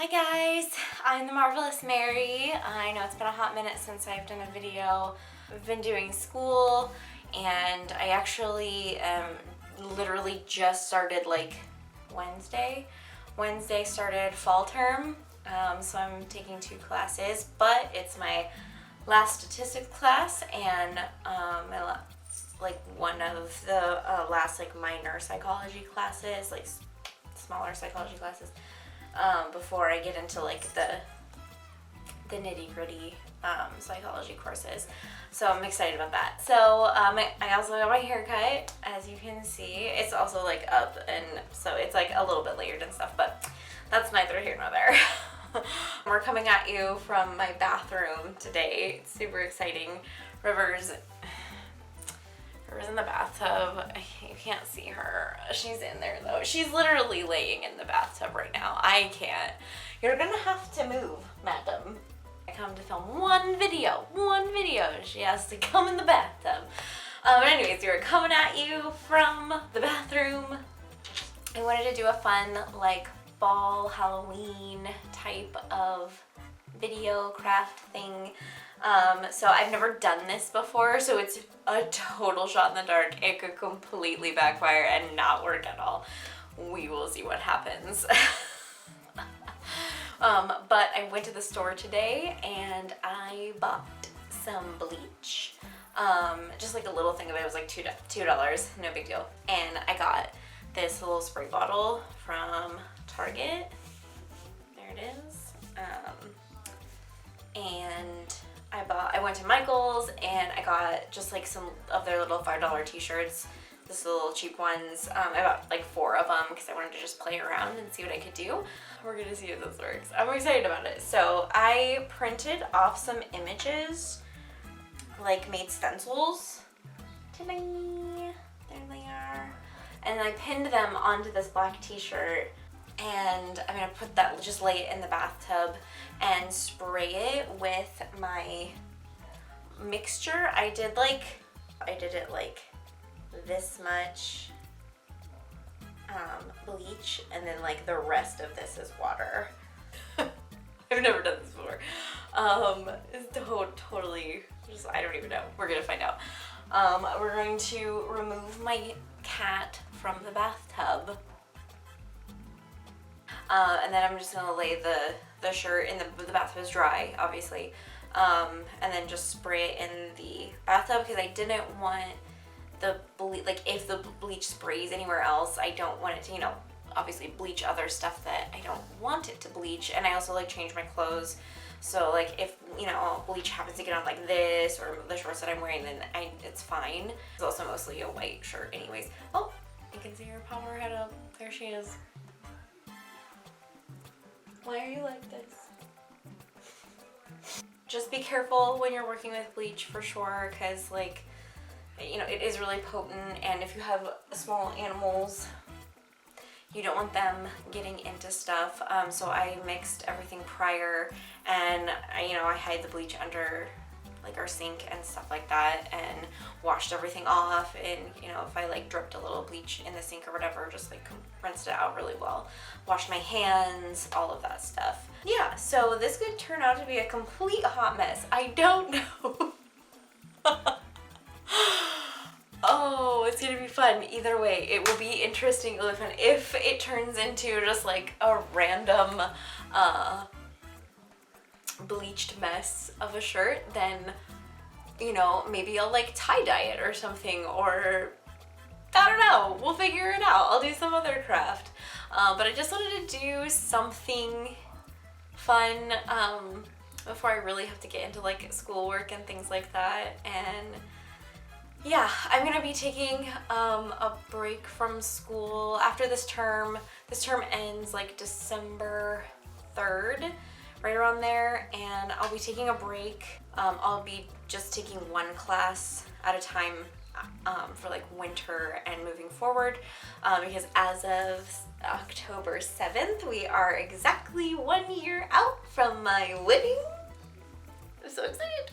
Hi guys, I'm the Marvelous Mary. I know it's been a hot minute since I've done a video. I've been doing school and I actually literally just started like Wednesday. Wednesday started fall term, so I'm taking 2 classes, but it's my last statistics class and like one of the last like minor psychology classes, like smaller psychology classes. Before I get into like the nitty-gritty psychology courses. So I'm excited about that. So I also got my hair cut, as you can see. It's also like up, and so it's like a little bit layered and stuff, but that's neither here nor there. We're coming at you from my bathroom today. It's super exciting. River's in the bathtub. You can't see her. She's in there though. She's literally laying in the bathtub right now. I can't. You're gonna have to move, madam. I come to film one video. She has to come in the bathtub. Anyways, we're coming at you from the bathroom. I wanted to do a fun like fall Halloween type of video craft thing. So I've never done this before, so it's a total shot in the dark. It could completely backfire and not work at all. We will see what happens. But I went to the store today and I bought some bleach. Just like a little thing of it was like $2, no big deal. And I got this little spray bottle from Target. There it is. And I went to Michael's and I got just like some of their little $5 t-shirts, just little cheap ones. I bought like 4 of them because I wanted to just play around and see what I could do. We're gonna see if this works. I'm excited about it. So I printed off some images, like made stencils. Ta-da! There they are. And I pinned them onto this black t-shirt. And I'm gonna put that, just lay it in the bathtub and spray it with my mixture. I did it like this much bleach, and then like the rest of this is water. I've never done this before. It's totally just, I don't even know. We're gonna find out. We're going to remove my cat from the bathtub. And then I'm just gonna lay the shirt in the bathtub is dry, obviously, and then just spray it in the bathtub because I didn't want the bleach, like if the bleach sprays anywhere else, I don't want it to, obviously bleach other stuff that I don't want it to bleach. And I also like change my clothes, so like if bleach happens to get on like this or the shorts that I'm wearing, then it's fine. It's also mostly a white shirt anyways. Oh, you can see her pop her head up. There she is. Why are you like this? Just be careful when you're working with bleach for sure, because like, it is really potent, and if you have small animals, you don't want them getting into stuff. So I mixed everything prior, and I hide the bleach under like our sink and stuff like that, and washed everything off. And if I like dripped a little bleach in the sink or whatever, just like rinsed it out really well, washed my hands, all of that stuff. Yeah, so this could turn out to be a complete hot mess. I don't know. Oh, it's gonna be fun either way. It will be interesting, it'll be fun. If it turns into just like a random bleached mess of a shirt, then maybe I'll like tie-dye it or something, or I don't know, we'll figure it out. I'll do some other craft, but I just wanted to do something fun before I really have to get into like schoolwork and things like that. And yeah, I'm gonna be taking a break from school after this term. This term ends like December 3rd, right around there, and I'll be taking a break. I'll be just taking 1 class at a time for like winter and moving forward, because as of October 7th, we are exactly 1 year out from my wedding. I'm so excited.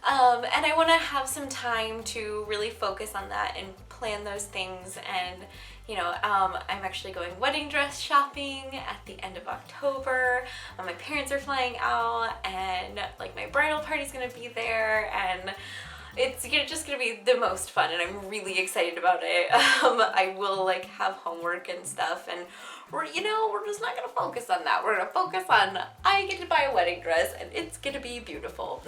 And I want to have some time to really focus on that and plan those things and I'm actually going wedding dress shopping at the end of October. My parents are flying out, and like my bridal party's gonna be there, and it's just gonna be the most fun, and I'm really excited about it. I will like have homework and stuff, and we're just not gonna focus on that. We're gonna focus on I get to buy a wedding dress, and it's gonna be beautiful.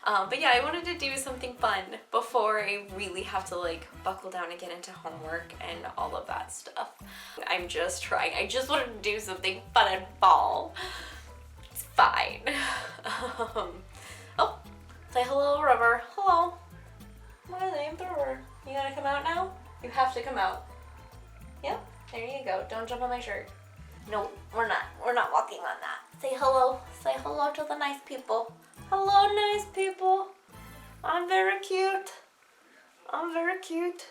But yeah, I wanted to do something fun before I really have to like buckle down and get into homework and all of that stuff. I'm just trying. I just wanted to do something fun and fall. It's fine. Oh, say hello, River. Hello. My name's River. You gotta come out now? You have to come out. Yep, there you go. Don't jump on my shirt. No, we're not. We're not walking on that. Say hello. Say hello to the nice people. Hello, nice people. I'm very cute. I'm very cute.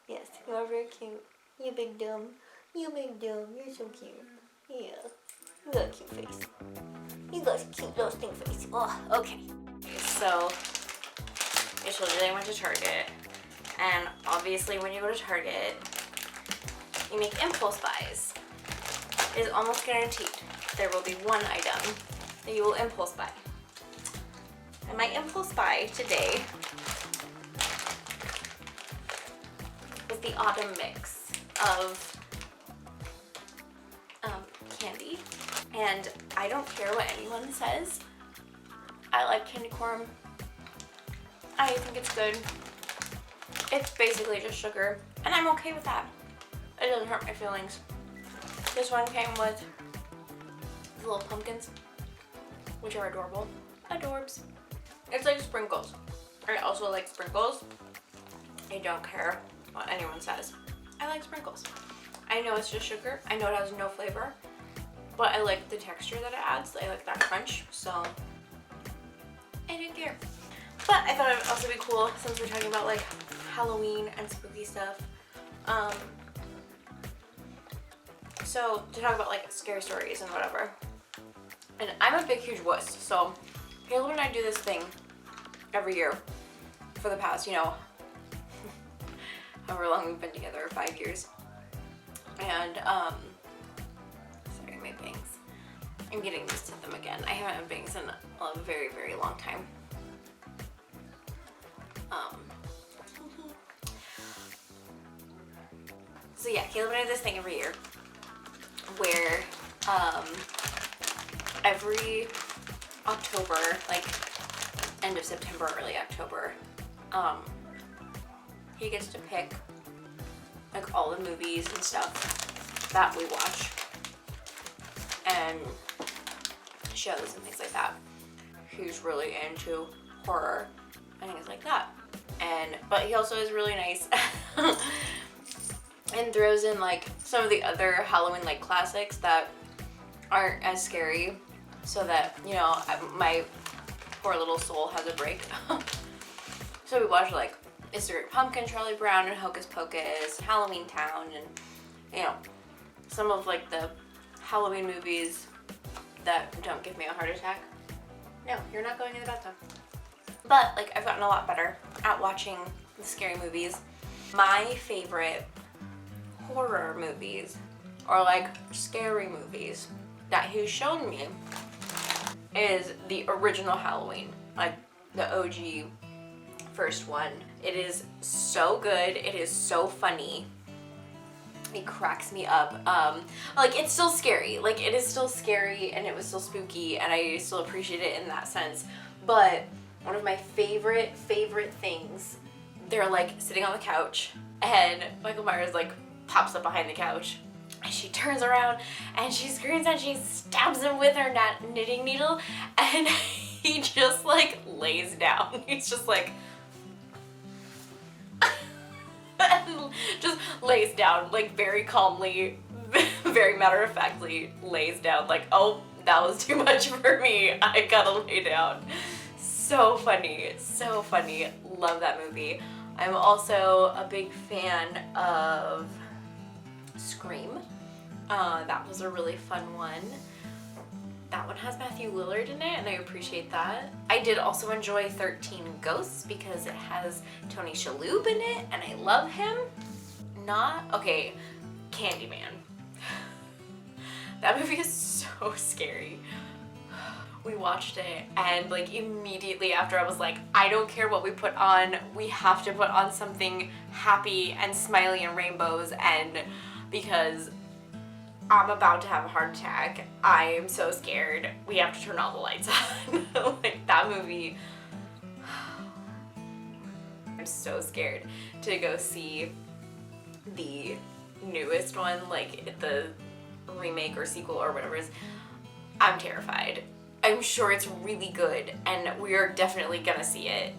Yes, you are very cute. You big dumb. You big dumb. You're so cute. Yeah. You got a cute face. You got a cute little stink face. Oh, okay. So, I told you I went to Target. And obviously when you go to Target, you make impulse buys. It is almost guaranteed there will be one item that you will impulse buy. And my impulse buy today was the autumn mix of candy. And I don't care what anyone says. I like candy corn. I think it's good. It's basically just sugar, and I'm okay with that. It doesn't hurt my feelings. This one came with the little pumpkins, which are adorable. Adorbs. It's like sprinkles. I also like sprinkles. I don't care what anyone says. I like sprinkles. I know it's just sugar. I know it has no flavor, but I like the texture that it adds. I like that crunch, so I didn't care. But I thought it would also be cool, since we're talking about like Halloween and spooky stuff. So to talk about like scary stories and whatever. And I'm a big huge wuss, so Caleb and I do this thing every year for the past, however long we've been together, 5 years. And sorry, my bangs. I'm getting used to them again. I haven't had bangs in a very, very long time. So yeah, Caleb and I do this thing every year where every October, like end of September, early October, he gets to pick like all the movies and stuff that we watch and shows and things like that. He's really into horror and things like that. But he also is really nice and throws in like some of the other Halloween like classics that aren't as scary, so that my poor little soul has a break. So we watch like It's the Great Pumpkin, Charlie Brown, and Hocus Pocus, Halloween Town, and some of like the Halloween movies that don't give me a heart attack. No, you're not going in the bathtub. But like I've gotten a lot better at watching the scary movies. My favorite horror movies, or like scary movies that he's shown me, is the original Halloween, like the OG first one. It is so good. It is so funny. It cracks me up. Like it's still scary. Like it is still scary, and it was still spooky, and I still appreciate it in that sense. But one of my favorite things, they're like sitting on the couch, and Michael Myers like pops up behind the couch, and she turns around and she screams and she stabs him with her knitting needle, and he just like lays down. He's just like and just lays down like very calmly, very matter-of-factly lays down like, oh, that was too much for me, I gotta lay down. So funny, so funny. Love that movie. I'm also a big fan of Scream. That was a really fun one. That one has Matthew Lillard in it, and I appreciate that. I did also enjoy 13 Ghosts because it has Tony Shalhoub in it, and I love him. Okay, Candyman. That movie is so scary. We watched it and like immediately after I was like, I don't care what we put on, we have to put on something happy and smiley and rainbows, and because I'm about to have a heart attack, I am so scared, we have to turn all the lights on. Like that movie, I'm so scared to go see the newest one, like the remake or sequel or whatever it is. I'm terrified. I'm sure it's really good and we are definitely gonna see it,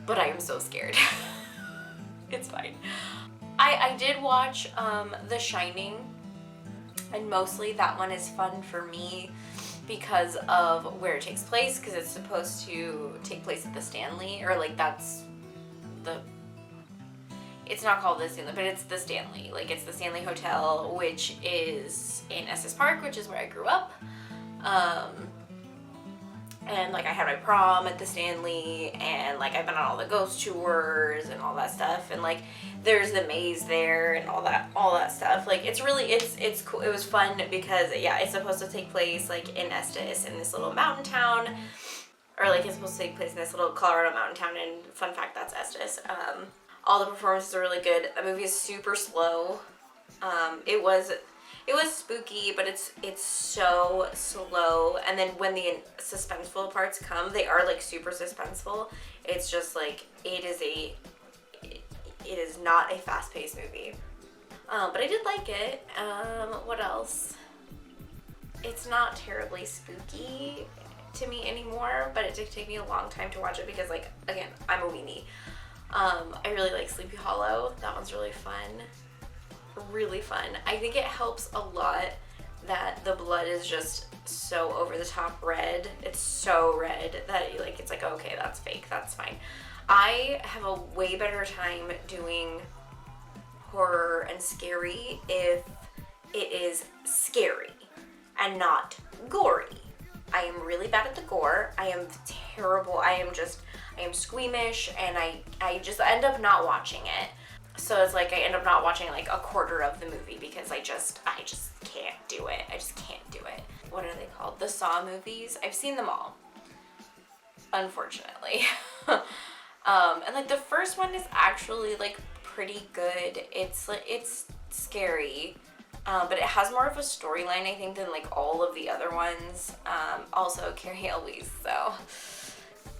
but I am so scared. It's fine. I did watch The Shining, and mostly that one is fun for me because of where it takes place, because it's supposed to take place at the Stanley, or like that's the, it's not called the Stanley, but it's the Stanley. Like it's the Stanley Hotel, which is in Estes Park, which is where I grew up. And like I had my prom at the Stanley, and like I've been on all the ghost tours and all that stuff, and like there's the maze there and all that stuff. Like it's really, it's cool. It was fun because yeah, it's supposed to take place like in Estes, in this little mountain town, or like it's supposed to take place in this little Colorado mountain town, and fun fact, that's Estes. All the performances are really good. The movie is super slow. It was spooky, but it's so slow. And then when the suspenseful parts come, they are like super suspenseful. It's just like it is not a fast-paced movie. But I did like it. What else? It's not terribly spooky to me anymore, but it did take me a long time to watch it because, like, again, I'm a weenie. I really like Sleepy Hollow. That one's really fun. Really fun. I think it helps a lot that the blood is just so over the top red. It's so red that like it's like, okay, that's fake, that's fine. I have a way better time doing horror and scary if it is scary and not gory. I am really bad at the gore. I am terrible. I am squeamish, and I just end up not watching it. So it's like I end up not watching like a quarter of the movie because I just can't do it. I just can't do it. What are they called? The Saw movies. I've seen them all, unfortunately. And like the first one is actually like pretty good. It's scary, but it has more of a storyline, I think, than like all of the other ones. Also Carrie Elwes, so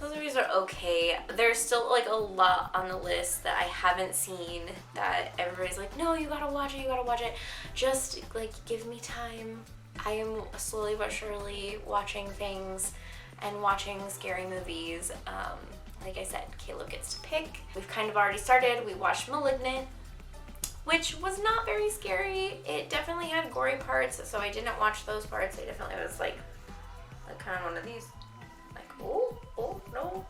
those movies are okay. There's still like a lot on the list that I haven't seen that everybody's like, no, you gotta watch it. Just like give me time. I am slowly but surely watching things and watching scary movies. Like I said, Caleb gets to pick. We've kind of already started. We watched Malignant, which was not very scary. It definitely had gory parts, so I didn't watch those parts. I definitely was like kind of one of these, like, oh no.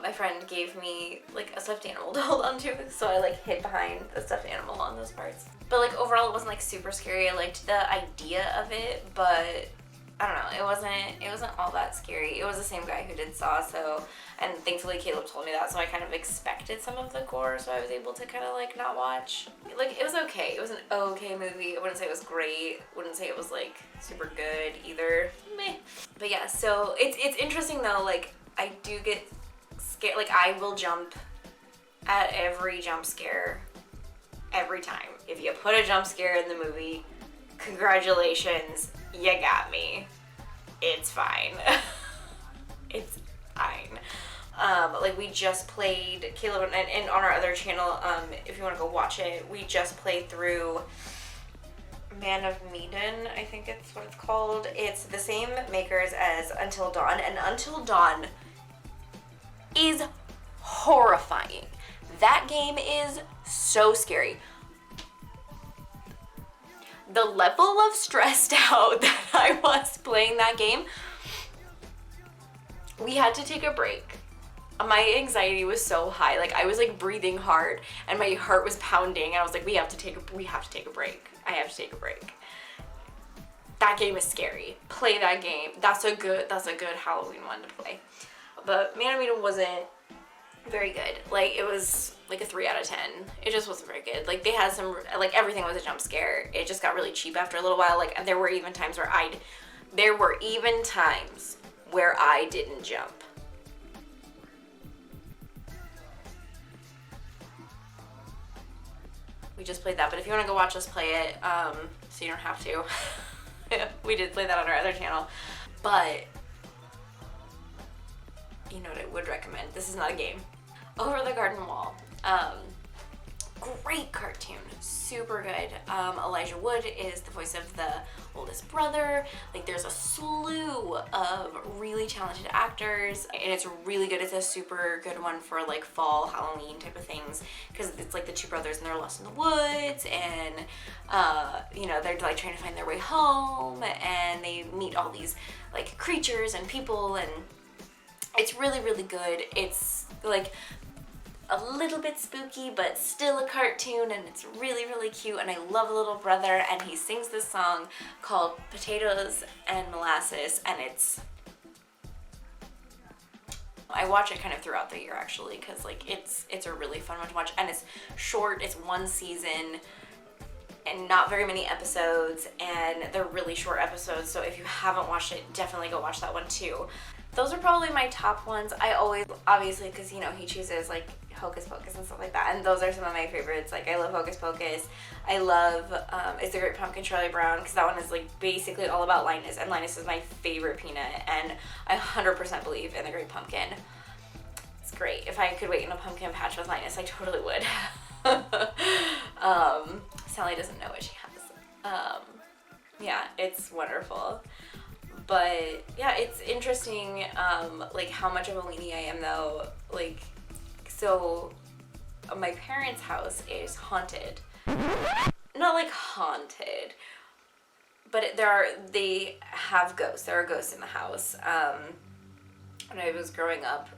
My friend gave me like a stuffed animal to hold on to, so I like hid behind the stuffed animal on those parts. But like overall, it wasn't like super scary. I liked the idea of it, but I don't know, it wasn't all that scary. It was the same guy who did Saw, so, and thankfully Caleb told me that, so I kind of expected some of the gore, so I was able to kind of like not watch. Like it was okay. It was an okay movie. I wouldn't say it was great. Wouldn't say it was like super good either. Meh. But yeah, so it's interesting though. Like I do get scared. Like I will jump at every jump scare every time. If you put a jump scare in the movie, congratulations, you got me. It's fine. It's fine. Like we just played, Caleb and on our other channel, if you want to go watch it, we just played through Man of Medan, I think it's what it's called. It's the same makers as Until Dawn, and Until Dawn is horrifying. That game is so scary. The level of stressed out that I was playing that game, we had to take a break. My anxiety was so high. Like I was like breathing hard and my heart was pounding, and I was like, we have to take a break. I have to take a break. That game is scary. Play that game. That's a good Halloween one to play. But Man of Medan wasn't very good. Like, it was like a 3 out of 10. It just wasn't very good. Like, they had some, like, everything was a jump scare. It just got really cheap after a little while. Like, and there were even times where I didn't jump. We just played that, but if you want to go watch us play it, so you don't have to, we did play that on our other channel. But you know what I would recommend? This is not a game. Over the Garden Wall. Great cartoon, super good. Elijah Wood is the voice of the oldest brother. Like, there's a slew of really talented actors, and it's really good. It's a super good one for like fall, Halloween type of things, because it's like the two brothers and they're lost in the woods, and you know, they're like trying to find their way home, and they meet all these like creatures and people, and it's really, really good. It's like a little bit spooky, but still a cartoon, and it's really, really cute, and I love the little brother, and he sings this song called Potatoes and Molasses, and I watch it kind of throughout the year, actually, because like it's a really fun one to watch, and it's short. It's one season and not very many episodes, and they're really short episodes, so if you haven't watched it, definitely go watch that one too. Those are probably my top ones. I always, obviously, because you know, he chooses like Hocus Pocus and stuff like that, and those are some of my favorites. Like, I love Hocus Pocus. I love It's the Great Pumpkin, Charlie Brown, because that one is like basically all about Linus, and Linus is my favorite peanut, and I 100% believe in the Great Pumpkin. It's great. If I could wait in a pumpkin patch with Linus, I totally would. Sally doesn't know what she has. Yeah, it's wonderful. But yeah, it's interesting, like how much of a weenie I am though. Like, so my parents' house is haunted. Not like haunted, but they have ghosts. There are ghosts in the house. When I was growing up,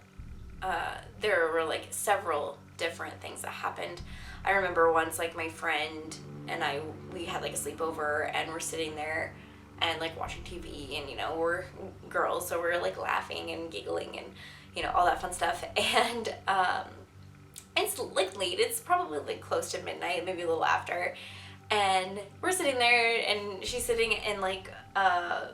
there were like several different things that happened. I remember once, like, my friend and we had like a sleepover, and we're sitting there and like watching TV, and you know, we're girls, so we're like laughing and giggling and, you know, all that fun stuff, and it's like late, it's probably like close to midnight, maybe a little after, and we're sitting there, and she's sitting in like on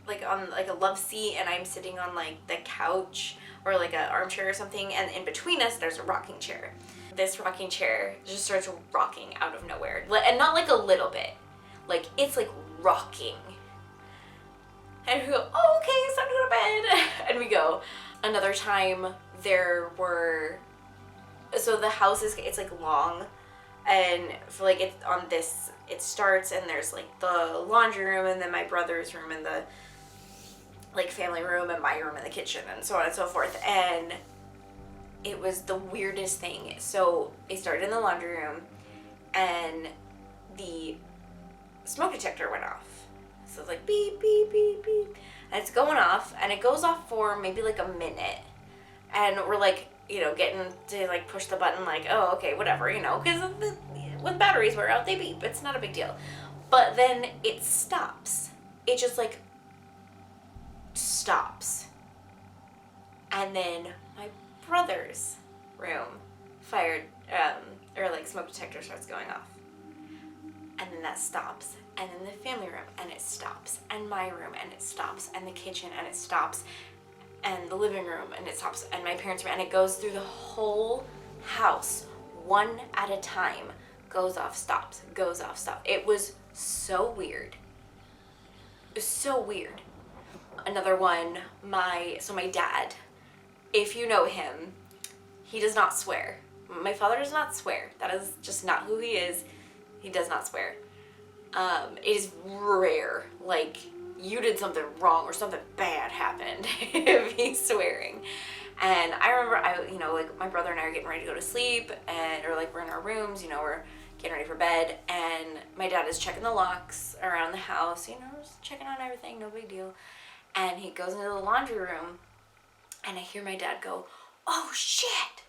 like a love seat, and I'm sitting on like the couch or like an armchair or something, and in between us there's a rocking chair. This rocking chair just starts rocking out of nowhere, and not like a little bit, like it's like rocking, and we go, oh, okay, it's time to go to bed. And we go. Another time so the house it's like long, and for like it's on this, it starts, and there's like the laundry room, and then my brother's room, and the like family room, and my room, and the kitchen, and so on and so forth, and it was the weirdest thing. So it started in the laundry room, and the smoke detector went off. So it's like beep, beep, beep, beep. And it's going off, and it goes off for maybe like a minute. And we're like, you know, getting to like push the button, like, oh, okay, whatever, you know, because when batteries wear out, they beep. It's not a big deal. But then it stops. It just like stops. And then my brother's room or like smoke detector starts going off. And then that stops, and then the family room, and it stops, and my room, and it stops, and the kitchen, and it stops, and the living room, and it stops, and my parents' room, and it goes through the whole house, one at a time, goes off, stops, goes off, stops. It was so weird. It was so weird. Another one, my dad, if you know him, he does not swear. My father does not swear. That is just not who he is. He does not swear. It is rare, like, you did something wrong or something bad happened if he's swearing. And I remember, you know, like, my brother and I are getting ready to go to sleep, or like we're in our rooms, you know, we're getting ready for bed, and my dad is checking the locks around the house, you know, just checking on everything, no big deal. And he goes into the laundry room, and I hear my dad go, oh shit,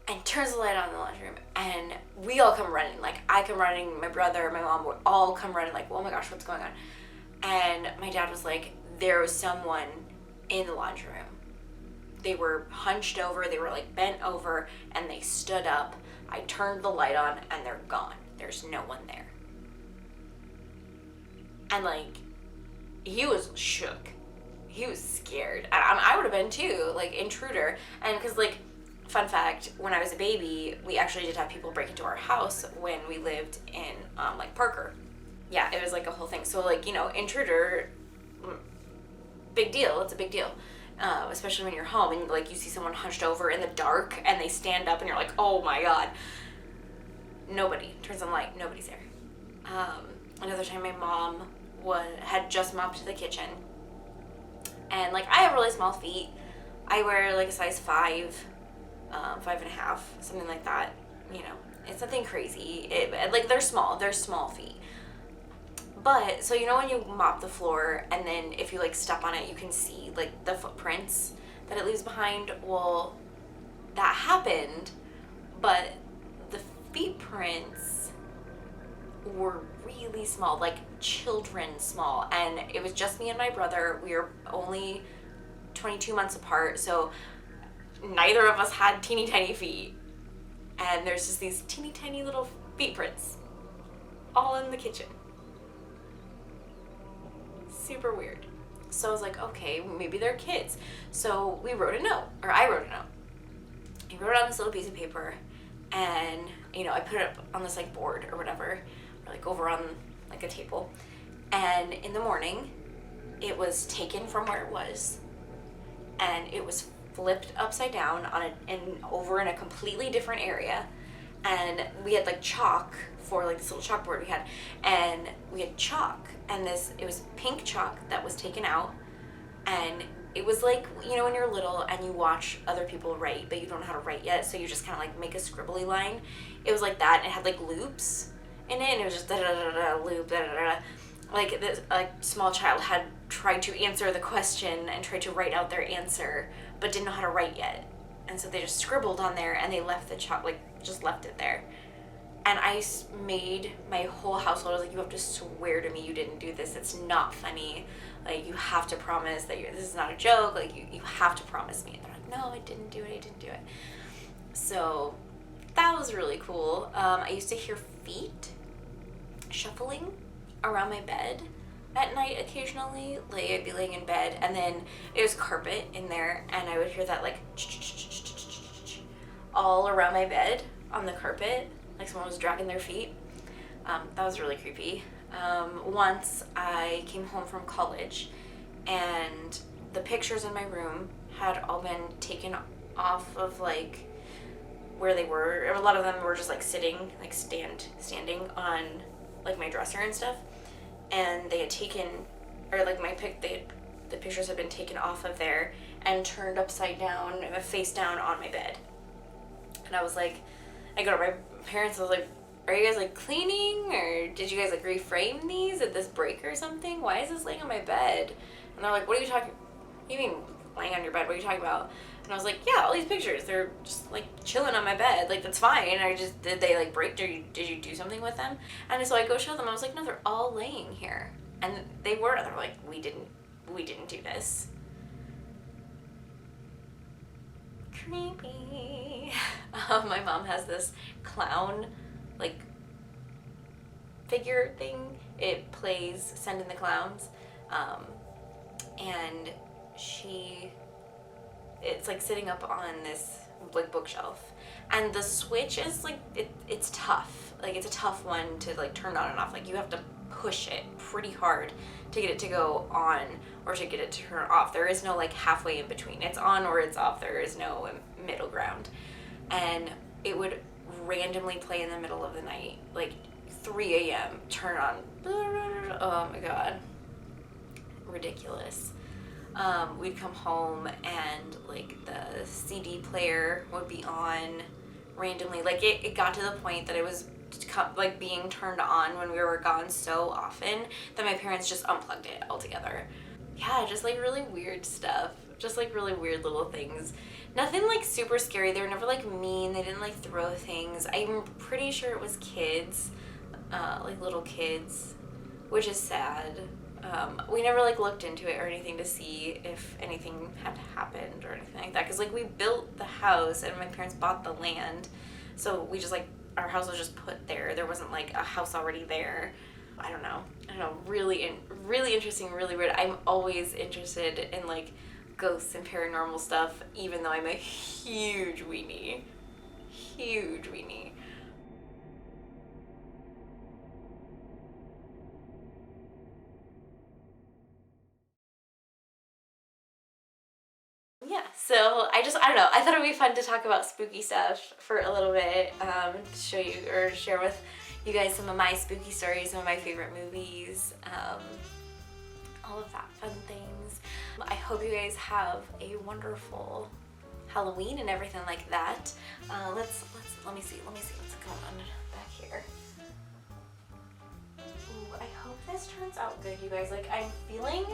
and turns the light on in the laundry room, and we all come running. Like, I come running, my brother, my mom, we all come running, like, oh my gosh, what's going on? And my dad was like, there was someone in the laundry room. they were hunched over, they were like bent over, and they stood up. I turned the light on and they're gone. There's no one there. And like, he was shook. He was scared. And I would have been too, like, intruder. And because, like, fun fact, when I was a baby, we actually did have people break into our house when we lived in, like, Parker. Yeah, it was like a whole thing. So, like, you know, intruder, big deal. It's a big deal. Especially when you're home and, like, you see someone hunched over in the dark and they stand up and you're like, oh my God. Nobody. Turns on the light. Nobody's there. Another time my mom had just mopped the kitchen. And, like, I have really small feet. I wear, like, a size 5, 5.5, something like that. You know, it's nothing crazy. Like, they're small feet. But, so, you know when you mop the floor and then if you, like, step on it, you can see, like, the footprints that it leaves behind? Well, that happened, but the feet prints were really small, like children small, and it was just me and my brother. We were only 22 months apart, so neither of us had teeny tiny feet, and there's just these teeny tiny little feet prints all in the kitchen. Super weird. So I was like, okay, maybe they're kids. So we wrote a note, or I wrote a note. I wrote it on this little piece of paper, and, you know, I put it up on this, like, board or whatever, or, like, over on, like, a table. And in the morning, it was taken from where it was, and it was flipped upside down over in a completely different area. And we had, like, chalk for, like, this little chalkboard we had, and we had chalk, and it was pink chalk that was taken out, and it was like, you know, when you're little and you watch other people write, but you don't know how to write yet, so you just kind of, like, make a scribbly line. It was like that, and it had, like, loops in it, and it was just da-da-da-da, loop, da-da-da-da. Like, this, a small child had tried to answer the question and tried to write out their answer, but didn't know how to write yet. And so they just scribbled on there, and they left the chalk, like, just left it there. And I made my whole household, I was like, you have to swear to me you didn't do this. It's not funny. Like, you have to promise that this is not a joke. Like, you have to promise me. And they're like, no, I didn't do it. So that was really cool. I used to hear feet shuffling around my bed at night occasionally. Like, I'd be laying in bed, and then it was carpet in there, and I would hear that, like, all around my bed on the carpet, like someone was dragging their feet. That was really creepy. Once I came home from college, and the pictures in my room had all been taken off of, like, where they were. A lot of them were just, like, sitting, like, standing on, like, my dresser and stuff. And they had taken, or, like, the pictures had been taken off of there and turned upside down, face down on my bed. And I was like, I go to my parents, I was like, are you guys, like, cleaning, or did you guys, like, reframe these at this break or something? Why is this laying on my bed? And they're like, what do you mean laying on your bed? What are you talking about? And I was like, yeah, all these pictures, they're just, like, chilling on my bed. Like, that's fine. Did they, like, break? Did you do something with them? And so I go show them. I was like, no, they're all laying here. And they were like, we didn't do this. Creepy. My mom has this clown, like, figure thing. It plays Send in the Clowns. And it's, like, sitting up on this, like, bookshelf. And the switch is, like, it's tough. Like, it's a tough one to, like, turn on and off. Like, you have to push it pretty hard to get it to go on or to get it to turn off. There is no, like, halfway in between. It's on or it's off. There is no middle ground. And it would randomly play in the middle of the night, like 3 a.m., turn on. Oh my God. Ridiculous. We'd come home and, like, the CD player would be on randomly. Like, it got to the point that it was, like, being turned on when we were gone so often that my parents just unplugged it altogether. Yeah, just, like, really weird stuff. Just, like, really weird little things. Nothing, like, super scary. They were never, like, mean. They didn't, like, throw things. I'm pretty sure it was kids, like, little kids, which is sad. We never like looked into it or anything to see if anything had happened or anything like that. Cause like we built the house and my parents bought the land, so we just like our house was just put there. There wasn't like a house already there. I don't know. Really, really interesting, really weird. I'm always interested in like ghosts and paranormal stuff, even though I'm a huge weenie. Huge weenie. Yeah, so I don't know. I thought it would be fun to talk about spooky stuff for a little bit, show you or share with you guys some of my spooky stories, some of my favorite movies, all of that fun things. I hope you guys have a wonderful Halloween and everything like that. Let me see what's going on back here. Ooh, I hope this turns out good, you guys. Like, I'm feeling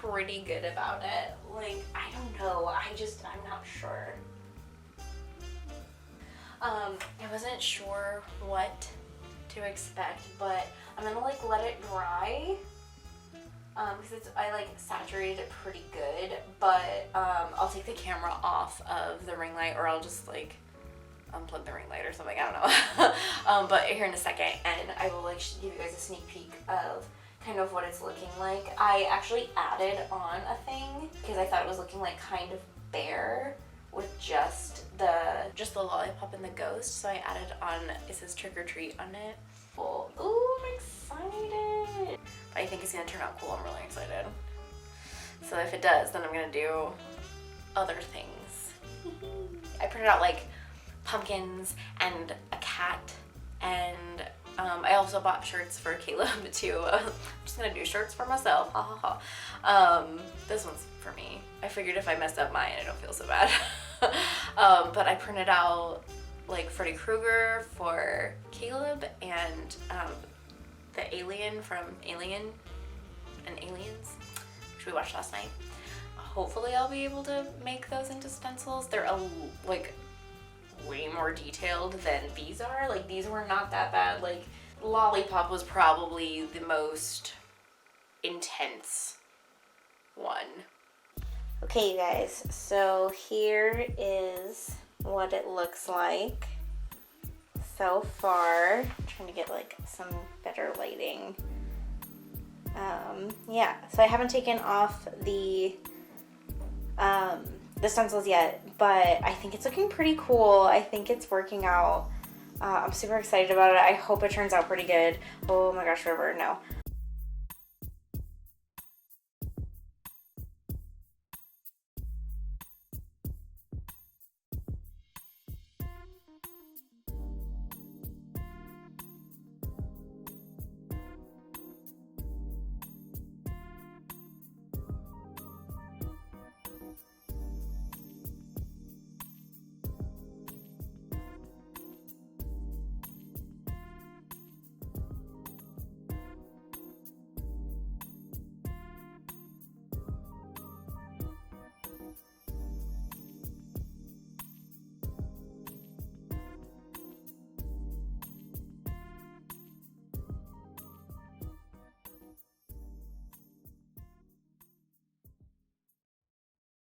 pretty good about it. Like, I don't know, I'm not sure. I wasn't sure what to expect, but I'm gonna like let it dry, because I like saturated it pretty good, but I'll take the camera off of the ring light, or I'll just like unplug the ring light or something, I don't know. But here in a second, and I will like give you guys a sneak peek of kind of what it's looking like. I actually added on a thing because I thought it was looking like kind of bare with just the lollipop and the ghost, so I added on, it says trick or treat on it. Ooh, I'm excited. I think it's gonna turn out cool. I'm really excited. So if it does, then I'm gonna do other things. I printed out like pumpkins and a cat, and I also bought shirts for Caleb too. I'm just gonna do shirts for myself. Ha ha ha. This one's for me. I figured if I messed up mine, I don't feel so bad. But I printed out like Freddy Krueger for Caleb, and the alien from Alien and Aliens, which we watched last night. Hopefully I'll be able to make those into stencils. They're like way more detailed than these are. Like, these were not that bad. Like, Lollipop was probably the most intense one. Okay, you guys, so here is what it looks like so far. I'm trying to get like some better lighting. Yeah, so I haven't taken off the stencils yet, but I think it's looking pretty cool. I think it's working out. I'm super excited about it. I hope it turns out pretty good. Oh my gosh, River, no.